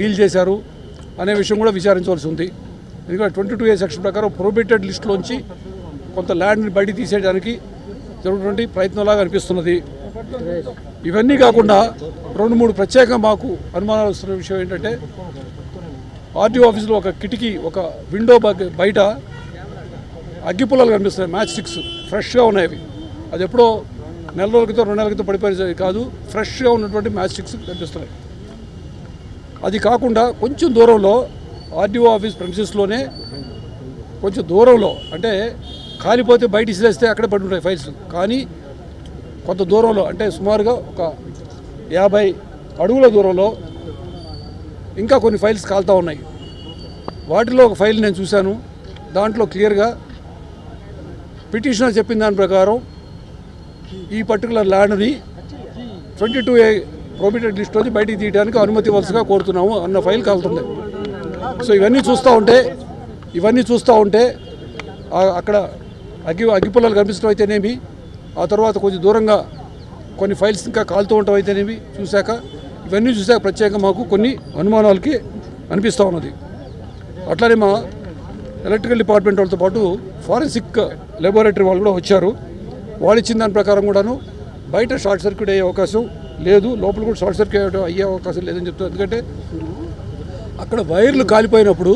Deal చేశారు అనే విషయం కూడా విచారించవలసి ఉంది. ఎందుకంటే 22A సెక్షన్ ప్రకారం ప్రొహిబిటెడ్ లిస్టులోంచి కొంత ల్యాండ్ని బయటికి తీసేయడానికి జరుగుతున్నటువంటి ప్రయత్నంలాగా అనిపిస్తున్నది. ఇవన్నీ కాకుండా 2-3 ప్రత్యేకంగా మాకు అనుమానాలు వస్తున్న విషయం ఏంటంటే, ఆర్డీఓ ఆఫీసులో ఒక కిటికీ, ఒక విండో బయట అగ్గిపుల్లలు కనిపిస్తున్నాయి. మ్యాచ్ స్టిక్స్ ఫ్రెష్గా ఉన్నాయి. అది ఎప్పుడో నెల రోజుల క్రితం 2 నెలల క్రితం పడిపోయేది కాదు, ఫ్రెష్గా ఉన్నటువంటి మ్యాచ్ స్టిక్స్ కనిపిస్తున్నాయి. అది కాకుండా కొంచెం దూరంలో ఆర్డీఓ ఆఫీస్ ప్రెమిసెస్లోనే కొంచెం దూరంలో, అంటే కాలిపోతే బయట ఇసిరేస్తే అక్కడే పడి ఉంటాయి ఫైల్స్, కానీ కొంత దూరంలో అంటే సుమారుగా ఒక 50 అడుగుల దూరంలో ఇంకా కొన్ని ఫైల్స్ కాలుతూ ఉన్నాయి. వాటిలో ఒక ఫైల్ నేను చూశాను. దాంట్లో క్లియర్గా పిటిషనర్ చెప్పిన దాని ప్రకారం ఈ పర్టికులర్ ల్యాండ్ని 22A ప్రొహిబిటెడ్ లిస్ట్ నుంచి బయటికి తీయడానికి అనుమతి ఇవ్వాల్సిగా కోరుతున్నాము అన్న ఫైల్ కాలుతుంది. సో ఇవన్నీ చూస్తూ ఉంటే అక్కడ అగ్గిపుల్లలు కనిపించడం అయితేనేమి, ఆ తర్వాత కొంచెం దూరంగా కొన్ని ఫైల్స్ ఇంకా కాలుతూ ఉండటం అయితేనేమి ఇవన్నీ చూశాక ప్రత్యేకంగా మాకు కొన్ని అనుమానాలకి అనిపిస్తూ ఉన్నది. అట్లానే మా ఎలక్ట్రికల్ డిపార్ట్మెంట్ వాళ్ళతో పాటు ఫారెన్సిక్ లెబొరేటరీ వాళ్ళు కూడా వచ్చారు. వాళ్ళు ఇచ్చిన దాని ప్రకారం కూడాను బయట షార్ట్ సర్క్యూట్ అయ్యే అవకాశం లేదు, లోపల కూడా షార్ట్ సర్క్యూట్ అయ్యే అవకాశం లేదని చెప్తారు. ఎందుకంటే అక్కడ వైర్లు కాలిపోయినప్పుడు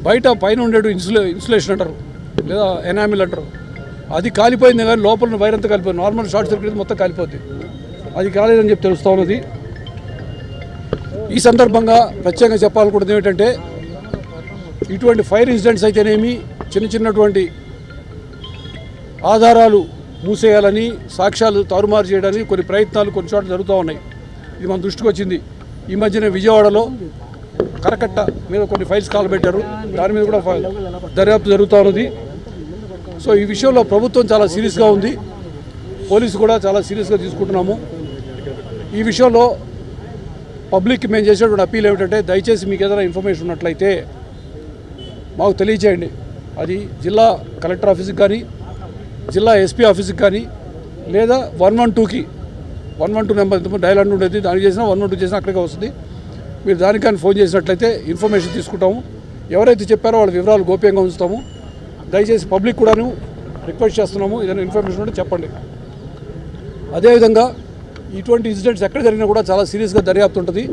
బయట పైన ఉండేటు ఇన్సులేషన్ అంటారు, లేదా ఎనామిల్ అంటారు, అది కాలిపోయింది. కానీ లోపల వైర్ అంతా కాలిపోయింది. నార్మల్ షార్ట్ సర్క్యూట్ మొత్తం కాలిపోద్ది, అది కాలేదని చెప్పి తెలుస్తూ ఉన్నది. ఈ సందర్భంగా ప్రత్యేకంగా చెప్పాలనుకుంటుంది ఏమిటంటే, ఇటువంటి ఫైర్ ఇన్సిడెంట్స్ అయితేనేమి, చిన్నటువంటి ఆధారాలు మూసేయాలని, సాక్ష్యాలు తారుమారు చేయడానికి కొన్ని ప్రయత్నాలు కొన్ని చోట్ల జరుగుతూ ఉన్నాయి. ఇది మన దృష్టికి వచ్చింది. ఈ మధ్యన విజయవాడలో కరకట్ట మీద కొన్ని ఫైల్స్ కాలబెట్టారు, దాని మీద కూడా దర్యాప్తు జరుగుతూ ఉన్నది. సో ఈ విషయంలో ప్రభుత్వం చాలా సీరియస్గా ఉంది, పోలీసు కూడా చాలా సీరియస్గా తీసుకుంటున్నాము. ఈ విషయంలో పబ్లిక్కి మేము చేసేటువంటి అప్పీల్ ఏమిటంటే, దయచేసి మీకు ఏదైనా ఇన్ఫర్మేషన్ ఉన్నట్లయితే మాకు తెలియచేయండి. అది జిల్లా కలెక్టర్ ఆఫీస్కి కానీ, జిల్లా ఎస్పీ ఆఫీస్కి కానీ, లేదా 112కి 112 నెంబర్ డైలాండ్ ఉండేది, దానికి చేసినా 112 చేసినా అక్కడికే వస్తుంది. మీరు దానికి కానీ ఫోన్ చేసినట్లయితే ఇన్ఫర్మేషన్ తీసుకుంటాము. ఎవరైతే చెప్పారో వాళ్ళ వివరాలు గోప్యంగా ఉంచుతాము. దయచేసి పబ్లిక్ కూడాను రిక్వెస్ట్ చేస్తున్నాము, ఏదైనా ఇన్ఫర్మేషన్ ఉంటే చెప్పండి. అదేవిధంగా ఇటువంటి ఇన్సిడెంట్స్ ఎక్కడ జరిగినా కూడా చాలా సీరియస్గా దర్యాప్తు ఉంటుంది.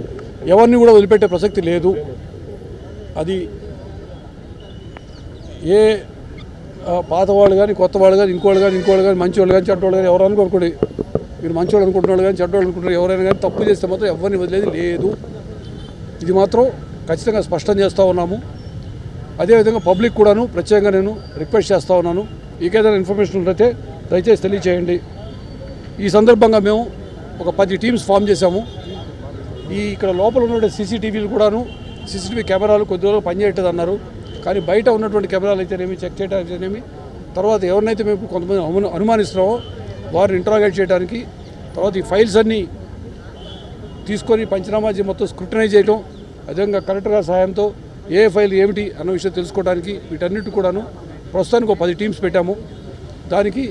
ఎవరిని కూడా వదిలిపెట్టే ప్రసక్తి లేదు. అది ఏ పాత వాళ్ళు కానీ, కొత్త వాళ్ళు కానీ, ఇంకోళ్ళు కానీ, మంచివాళ్ళు కానీ, చెడ్డవాళ్ళు కానీ, ఎవరు అనుకోండి, మీరు మంచివాళ్ళు అనుకుంటున్న కానీ, చెడ్డవాళ్ళు అనుకుంటున్నారు, ఎవరైనా కానీ తప్పు చేస్తే మాత్రం ఎవరిని వదిలేది లేదు. ఇది మాత్రం ఖచ్చితంగా స్పష్టం చేస్తూ ఉన్నాము. అదేవిధంగా పబ్లిక్ కూడాను ప్రత్యేకంగా నేను రిక్వెస్ట్ చేస్తూ ఉన్నాను, మీకేదైనా ఇన్ఫర్మేషన్ ఉంటే దయచేసి తెలియచేయండి. ఈ సందర్భంగా మేము ఒక 10 టీమ్స్ ఫామ్ చేశాము. ఇక్కడ లోపల ఉన్న సీసీటీవీలు కూడాను, సీసీటీవీ కెమెరాలు కొద్ది రోజులు పనిచేయట్లేదు అన్నారు. కానీ బయట ఉన్నటువంటి కెమెరాలు అయితేనేమి, చెక్ చేయడానికి అయితేనేమి, తర్వాత ఎవరినైతే మేము కొంతమంది అనుమానిస్తున్నామో వారిని ఇంటరాగేట్ చేయడానికి, తర్వాత ఈ ఫైల్స్ అన్నీ తీసుకొని పంచనామా మొత్తం స్క్రూటనైజ్ చేయడం, అదేవిధంగా కలెక్టర్ గారి సహాయంతో ఏ ఫైల్ ఏమిటి అన్న విషయం తెలుసుకోవడానికి వీటన్నిటి కూడాను ప్రస్తుతానికి ఒక 10 టీమ్స్ పెట్టాము. దానికి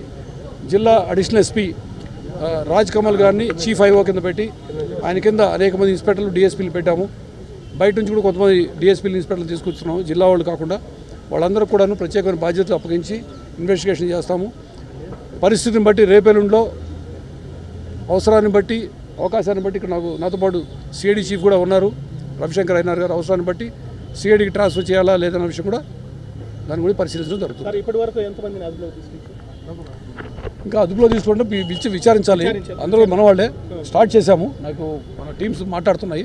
జిల్లా అడిషనల్ ఎస్పీ రాజ్ కమల్ గారిని చీఫ్ ఐఓ కింద పెట్టి, ఆయన కింద అనేక మంది ఇన్స్పెక్టర్లు, డిఎస్పీలు పెట్టాము. బయట నుంచి కూడా కొంతమంది డిఎస్పీలు, ఇన్స్పెక్టర్లు తీసుకొస్తున్నాము, జిల్లా వాళ్ళు కాకుండా. వాళ్ళందరూ కూడాను ప్రత్యేకమైన బాధ్యతలు అప్పగించి ఇన్వెస్టిగేషన్ చేస్తాము. పరిస్థితిని బట్టి రేపెల్లుండిలో అవసరాన్ని బట్టి, అవకాశాన్ని బట్టి ఇక్కడ నాతో పాటు సిఐడి చీఫ్ కూడా ఉన్నారు, రవిశంకర్ అయినారు గారు. అవసరాన్ని బట్టి సిఐడికి ట్రాన్స్ఫర్ చేయాలా లేదన్న విషయం కూడా దాన్ని కూడా పరిశీలించడం జరుగుతుంది. ఇప్పటివరకు ఎంతమందిని అదుపులో తీసుకుంటారు? ఇంకా అదుపులో తీసుకుంటే విచారించాలి. అందరూ మన వాళ్ళే స్టార్ట్ చేశాము. నాకు మన టీమ్స్ మాట్లాడుతున్నాయి,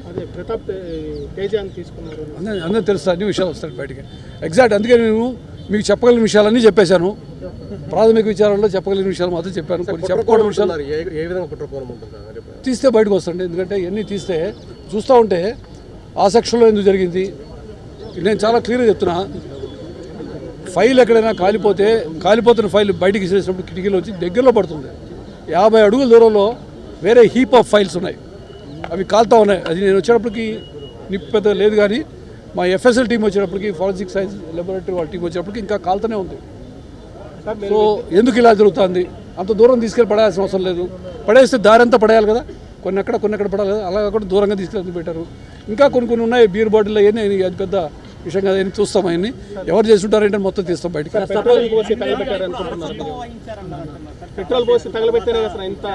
అందరూ తెలుస్తుంది, అన్ని విషయాలు వస్తాయి బయటికి. ఎగ్జాక్ట్ అందుకే నేను మీకు చెప్పగలిగిన విషయాలన్నీ చెప్పేశాను. ప్రాథమిక విచారాల్లో చెప్పగలిగిన విషయాలు మాత్రం చెప్పాను. కొన్ని చెప్పకూడని విషయాలు తీస్తే బయటకు వస్తుంది. ఎందుకంటే ఇవన్నీ తీస్తే చూస్తూ ఉంటే ఆ సెక్షన్లో ఎందుకు జరిగింది నేను చాలా క్లియర్గా చెప్తున్నా. ఫైల్ ఎక్కడైనా కాలిపోతున్న ఫైల్ బయటికి ఇచ్చేసినప్పుడు కిటికీలో వచ్చి దగ్గరలో పడుతుంది. 50 అడుగుల దూరంలో వేరే హీప్ ఆఫ్ ఫైల్స్ ఉన్నాయి, అవి కాలుతూ ఉన్నాయి. అది నేను వచ్చేటప్పటికి నిప్పు పెద్ద లేదు, కానీ మా ఎఫ్ఎస్ఎల్ టీం వచ్చేటప్పటికి, ఫారెన్సిక్ సైన్స్ లెబొరేటరీ వాళ్ళ టీం వచ్చేటప్పటికి ఇంకా కాలుతూనే ఉంది. సో ఎందుకు ఇలా జరుగుతుంది? అంత దూరం తీసుకెళ్ళి పడేయాల్సిన అవసరం లేదు. పడేస్తే దారంతా పడేయాలి కదా, కొన్ని అక్కడ పడాలి, అలా కాకుండా దూరంగా తీసుకెళ్ళి పెట్టారు. ఇంకా కొన్ని ఉన్నాయి బీర్ బాటిల్ అవన్నీ అది పెద్ద విషయం కదా, అవన్నీ చూస్తాం. అవన్నీ ఎవరు చేస్తుంటారంటే మొత్తం తీస్తాం బయటికి. పెట్రోల్ పోసి తగలబెట్టారు అనుకుంటున్నారు. పెట్రోల్ పోసి తగలబెట్టారే అసలు ఇంత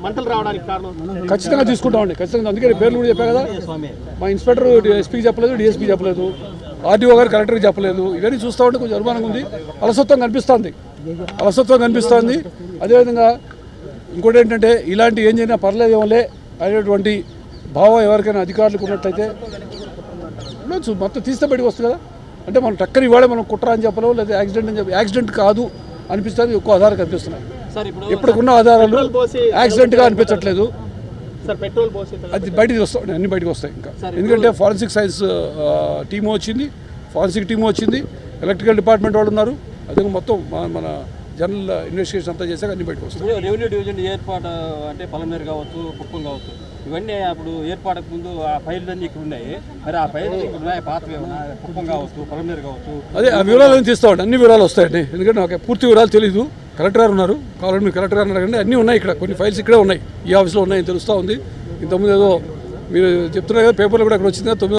మంటలు రావడానికి కారణం. ఖచ్చితంగా తీసుకుంటామండి, ఖచ్చితంగా. అందుకే పేర్లు కూడా చెప్పా కదా, మా ఇన్స్పెక్టర్ ఎస్పీకి చెప్పలేదు, డిఎస్పీకి చెప్పలేదు, ఆర్డీఓ గారు కలెక్టర్కి చెప్పలేదు. ఇవన్నీ చూస్తూ ఉంటే కొంచెం అనుమానంగా ఉంది, అలసత్వం కనిపిస్తుంది. అదేవిధంగా ఇంకోటి ఏంటంటే ఇలాంటి ఏం చేసినా పర్లేదేమోలే అనేటువంటి భావం ఎవరికైనా అధికారులకు ఉన్నట్లయితే ఉండొచ్చు. మొత్తం తీస్తే బయటకు వస్తుంది కదా. అంటే మనం టక్కన ఇవాళ మనం కుట్ర అని చెప్పలేము, లేదా యాక్సిడెంట్ అని చెప్పి యాక్సిడెంట్ కాదు అనిపిస్తుంది. ఎక్కువ ఆధారాలు కనిపిస్తున్నాయి. ఇప్పటికున్న ఆధారాలు యాక్సిడెంట్గా అనిపించట్లేదు. అది బయటికి వస్తాయి, అన్ని బయటకు వస్తాయి ఇంకా. ఎందుకంటే ఫారెన్సిక్ సైన్స్ టీము వచ్చింది, ఫారెన్సిక్ టీము వచ్చింది, ఎలక్ట్రికల్ డిపార్ట్మెంట్ వాళ్ళు ఉన్నారు. అదే మొత్తం మన జనరల్ ఇన్వెస్టిగేషన్ అంతా చేశాక అన్ని బయటకు వస్తాయి. రెవెన్యూ డివిజన్ ఏర్పాటు అంటే పలమనేరు కావచ్చు, కుప్పం కావచ్చు, ఇవన్నీ అప్పుడు ఏర్పాటుకు ముందు ఆ ఫైళ్ళు అన్నీ ఇక్కడ ఉన్నాయి. మరి ఆ ఫైళ్ళు ఇక్కడ ఉన్నాయి, పాతవి కుప్పం కావచ్చు, పలమనేరు కావచ్చు. అదే ఆ వివరాలు తీస్తామండి, అన్ని వివరాలు వస్తాయండి. ఎందుకంటే నాకు పూర్తి వివరాలు తెలీదు. కలెక్టర్ గారు ఉన్నారు, కావాలంటే మీరు కలెక్టర్ గారు అడగండి. అన్నీ ఉన్నాయి ఇక్కడ, కొన్ని ఫైల్స్ ఇక్కడే ఉన్నాయి, ఈ ఆఫీస్లో ఉన్నాయని తెలుస్తూ ఉంది. ఇంతకుముందు ఏదో మీరు చెప్తున్నారు కదా, పేపర్లో కూడా అక్కడ వచ్చింది కదా, 9